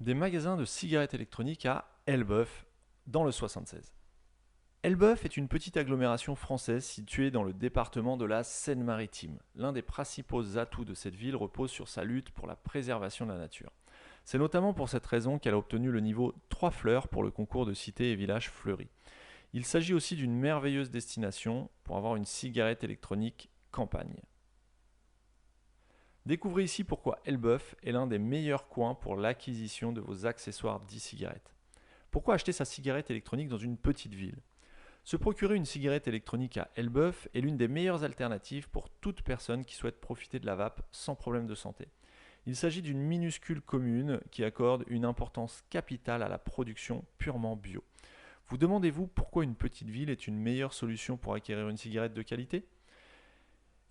des magasins de cigarettes électroniques à Elbeuf, dans le 76. Elbeuf est une petite agglomération française située dans le département de la Seine-Maritime. L'un des principaux atouts de cette ville repose sur sa lutte pour la préservation de la nature. C'est notamment pour cette raison qu'elle a obtenu le niveau 3 fleurs pour le concours de cités et villages fleuris. Il s'agit aussi d'une merveilleuse destination pour avoir une cigarette électronique campagne. Découvrez ici pourquoi Elbeuf est l'un des meilleurs coins pour l'acquisition de vos accessoires d'e-cigarettes. Pourquoi acheter sa cigarette électronique dans une petite ville? Se procurer une cigarette électronique à Elbeuf est l'une des meilleures alternatives pour toute personne qui souhaite profiter de la vape sans problème de santé. Il s'agit d'une minuscule commune qui accorde une importance capitale à la production purement bio. Vous demandez-vous pourquoi une petite ville est une meilleure solution pour acquérir une cigarette de qualité?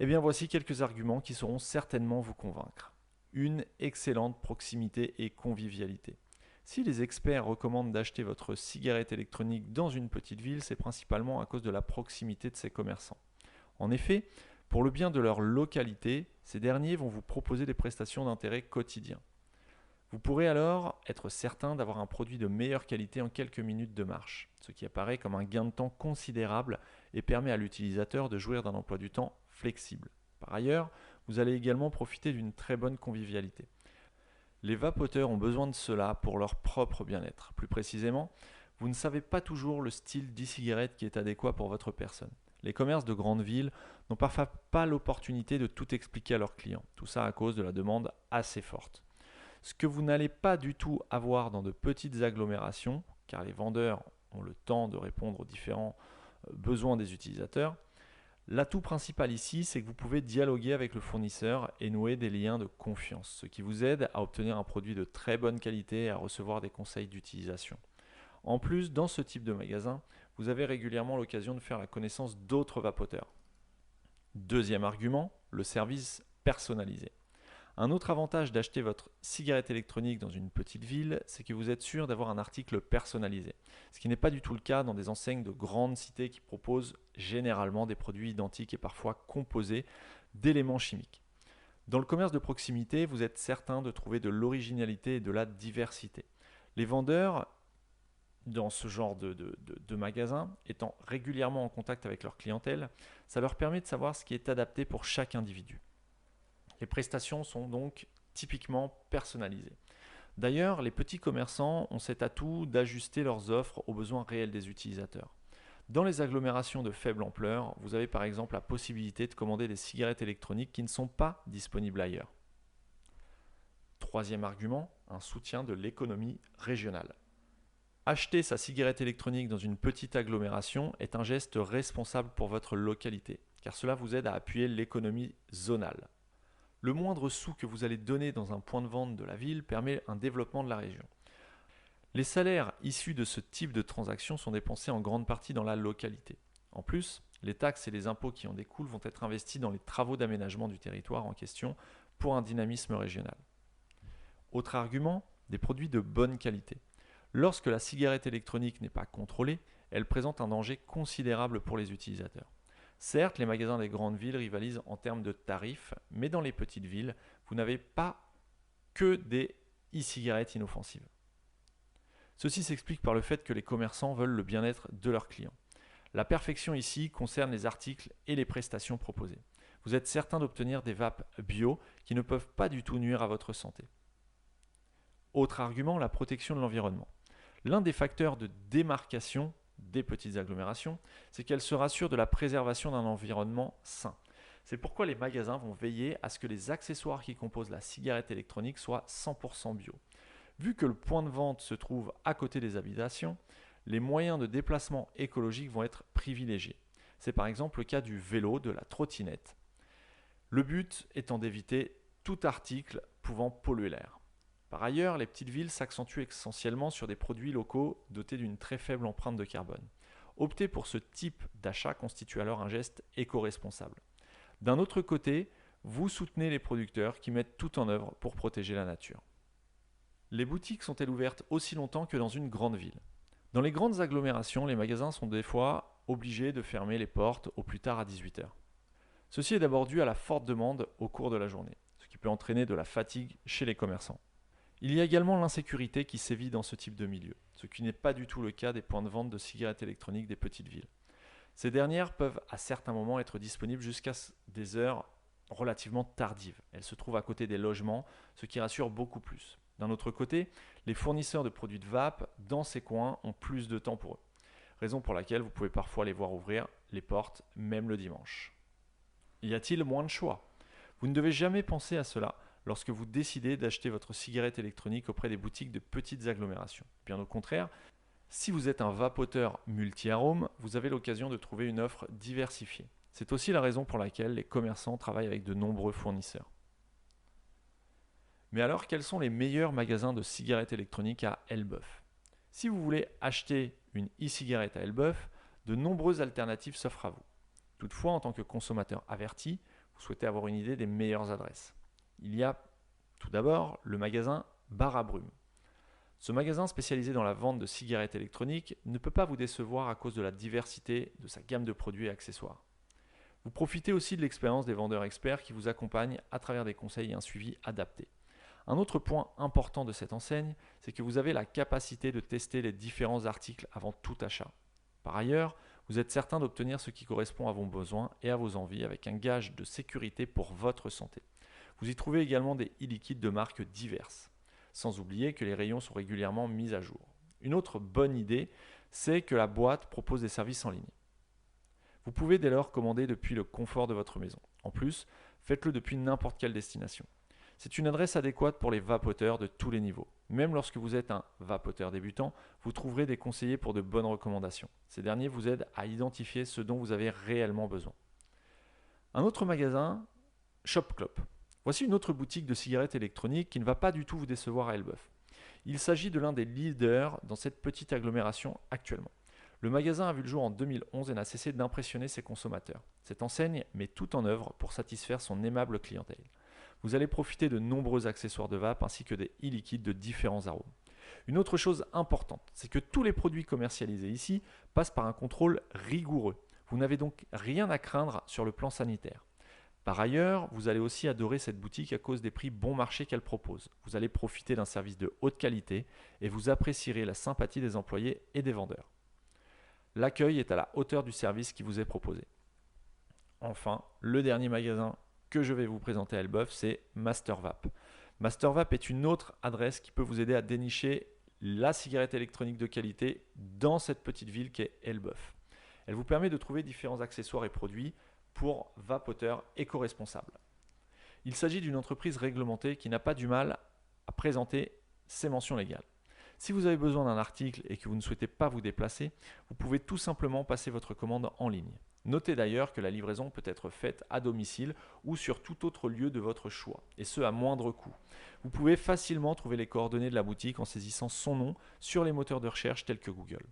Eh bien voici quelques arguments qui sauront certainement vous convaincre. Une excellente proximité et convivialité. Si les experts recommandent d'acheter votre cigarette électronique dans une petite ville, c'est principalement à cause de la proximité de ces commerçants. En effet, pour le bien de leur localité, ces derniers vont vous proposer des prestations d'intérêt quotidien. Vous pourrez alors être certain d'avoir un produit de meilleure qualité en quelques minutes de marche, ce qui apparaît comme un gain de temps considérable et permet à l'utilisateur de jouir d'un emploi du temps flexible. Par ailleurs, vous allez également profiter d'une très bonne convivialité. Les vapoteurs ont besoin de cela pour leur propre bien-être. Plus précisément, vous ne savez pas toujours le style d'e-cigarette qui est adéquat pour votre personne. Les commerces de grandes villes n'ont parfois pas l'opportunité de tout expliquer à leurs clients, tout ça à cause de la demande assez forte. Ce que vous n'allez pas du tout avoir dans de petites agglomérations, car les vendeurs ont le temps de répondre aux différents besoins des utilisateurs. L'atout principal ici, c'est que vous pouvez dialoguer avec le fournisseur et nouer des liens de confiance, ce qui vous aide à obtenir un produit de très bonne qualité et à recevoir des conseils d'utilisation. En plus, dans ce type de magasin, vous avez régulièrement l'occasion de faire la connaissance d'autres vapoteurs. Deuxième argument, le service personnalisé. Un autre avantage d'acheter votre cigarette électronique dans une petite ville, c'est que vous êtes sûr d'avoir un article personnalisé. Ce qui n'est pas du tout le cas dans des enseignes de grandes cités qui proposent généralement des produits identiques et parfois composés d'éléments chimiques. Dans le commerce de proximité, vous êtes certain de trouver de l'originalité et de la diversité. Les vendeurs, dans ce genre de magasin, étant régulièrement en contact avec leur clientèle, ça leur permet de savoir ce qui est adapté pour chaque individu. Les prestations sont donc typiquement personnalisées. D'ailleurs, les petits commerçants ont cet atout d'ajuster leurs offres aux besoins réels des utilisateurs. Dans les agglomérations de faible ampleur, vous avez par exemple la possibilité de commander des cigarettes électroniques qui ne sont pas disponibles ailleurs. Troisième argument, un soutien de l'économie régionale. Acheter sa cigarette électronique dans une petite agglomération est un geste responsable pour votre localité, car cela vous aide à appuyer l'économie zonale. Le moindre sou que vous allez donner dans un point de vente de la ville permet un développement de la région. Les salaires issus de ce type de transaction sont dépensés en grande partie dans la localité. En plus, les taxes et les impôts qui en découlent vont être investis dans les travaux d'aménagement du territoire en question pour un dynamisme régional. Autre argument, des produits de bonne qualité. Lorsque la cigarette électronique n'est pas contrôlée, elle présente un danger considérable pour les utilisateurs. Certes, les magasins des grandes villes rivalisent en termes de tarifs, mais dans les petites villes, vous n'avez pas que des e-cigarettes inoffensives. Ceci s'explique par le fait que les commerçants veulent le bien-être de leurs clients. La perfection ici concerne les articles et les prestations proposées. Vous êtes certain d'obtenir des vapes bio qui ne peuvent pas du tout nuire à votre santé. Autre argument, la protection de l'environnement. L'un des facteurs de démarcation des petites agglomérations, c'est qu'elles se rassurent de la préservation d'un environnement sain. C'est pourquoi les magasins vont veiller à ce que les accessoires qui composent la cigarette électronique soient 100% bio. Vu que le point de vente se trouve à côté des habitations, les moyens de déplacement écologique vont être privilégiés. C'est par exemple le cas du vélo, de la trottinette. Le but étant d'éviter tout article pouvant polluer l'air. Par ailleurs, les petites villes s'accentuent essentiellement sur des produits locaux dotés d'une très faible empreinte de carbone. Opter pour ce type d'achat constitue alors un geste éco-responsable. D'un autre côté, vous soutenez les producteurs qui mettent tout en œuvre pour protéger la nature. Les boutiques sont-elles ouvertes aussi longtemps que dans une grande ville? Dans les grandes agglomérations, les magasins sont des fois obligés de fermer les portes au plus tard à 18h. Ceci est d'abord dû à la forte demande au cours de la journée, ce qui peut entraîner de la fatigue chez les commerçants. Il y a également l'insécurité qui sévit dans ce type de milieu, ce qui n'est pas du tout le cas des points de vente de cigarettes électroniques des petites villes. Ces dernières peuvent à certains moments être disponibles jusqu'à des heures relativement tardives. Elles se trouvent à côté des logements, ce qui rassure beaucoup plus. D'un autre côté, les fournisseurs de produits de vape dans ces coins ont plus de temps pour eux, raison pour laquelle vous pouvez parfois les voir ouvrir les portes, même le dimanche. Y a-t-il moins de choix? Vous ne devez jamais penser à cela lorsque vous décidez d'acheter votre cigarette électronique auprès des boutiques de petites agglomérations. Bien au contraire, si vous êtes un vapoteur multi-arômes, vous avez l'occasion de trouver une offre diversifiée. C'est aussi la raison pour laquelle les commerçants travaillent avec de nombreux fournisseurs. Mais alors, quels sont les meilleurs magasins de cigarettes électroniques à Elbeuf? Si vous voulez acheter une e-cigarette à Elbeuf, de nombreuses alternatives s'offrent à vous. Toutefois, en tant que consommateur averti, vous souhaitez avoir une idée des meilleures adresses. Il y a tout d'abord le magasin Bar à Brume. Ce magasin spécialisé dans la vente de cigarettes électroniques ne peut pas vous décevoir à cause de la diversité de sa gamme de produits et accessoires. Vous profitez aussi de l'expérience des vendeurs experts qui vous accompagnent à travers des conseils et un suivi adapté. Un autre point important de cette enseigne, c'est que vous avez la capacité de tester les différents articles avant tout achat. Par ailleurs, vous êtes certain d'obtenir ce qui correspond à vos besoins et à vos envies avec un gage de sécurité pour votre santé. Vous y trouvez également des e-liquides de marques diverses, sans oublier que les rayons sont régulièrement mis à jour. Une autre bonne idée, c'est que la boîte propose des services en ligne. Vous pouvez dès lors commander depuis le confort de votre maison. En plus, faites-le depuis n'importe quelle destination. C'est une adresse adéquate pour les vapoteurs de tous les niveaux. Même lorsque vous êtes un vapoteur débutant, vous trouverez des conseillers pour de bonnes recommandations. Ces derniers vous aident à identifier ce dont vous avez réellement besoin. Un autre magasin, ShopClop. Voici une autre boutique de cigarettes électroniques qui ne va pas du tout vous décevoir à Elbeuf. Il s'agit de l'un des leaders dans cette petite agglomération actuellement. Le magasin a vu le jour en 2011 et n'a cessé d'impressionner ses consommateurs. Cette enseigne met tout en œuvre pour satisfaire son aimable clientèle. Vous allez profiter de nombreux accessoires de vape ainsi que des e-liquides de différents arômes. Une autre chose importante, c'est que tous les produits commercialisés ici passent par un contrôle rigoureux. Vous n'avez donc rien à craindre sur le plan sanitaire. Par ailleurs, vous allez aussi adorer cette boutique à cause des prix bon marché qu'elle propose. Vous allez profiter d'un service de haute qualité et vous apprécierez la sympathie des employés et des vendeurs. L'accueil est à la hauteur du service qui vous est proposé. Enfin, le dernier magasin que je vais vous présenter à Elbeuf, c'est MasterVape. MasterVape est une autre adresse qui peut vous aider à dénicher la cigarette électronique de qualité dans cette petite ville qu'est Elbeuf. Elle vous permet de trouver différents accessoires et produits pour vapoteurs éco-responsables. Il s'agit d'une entreprise réglementée qui n'a pas du mal à présenter ses mentions légales. Si vous avez besoin d'un article et que vous ne souhaitez pas vous déplacer, vous pouvez tout simplement passer votre commande en ligne. Notez d'ailleurs que la livraison peut être faite à domicile ou sur tout autre lieu de votre choix, et ce à moindre coût. Vous pouvez facilement trouver les coordonnées de la boutique en saisissant son nom sur les moteurs de recherche tels que Google.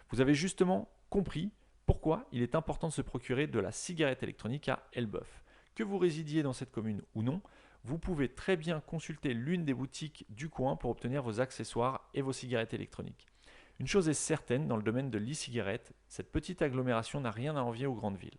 Vous avez justement compris pourquoi il est important de se procurer de la cigarette électronique à Elbeuf. Que vous résidiez dans cette commune ou non, vous pouvez très bien consulter l'une des boutiques du coin pour obtenir vos accessoires et vos cigarettes électroniques. Une chose est certaine, dans le domaine de l'e-cigarette, cette petite agglomération n'a rien à envier aux grandes villes.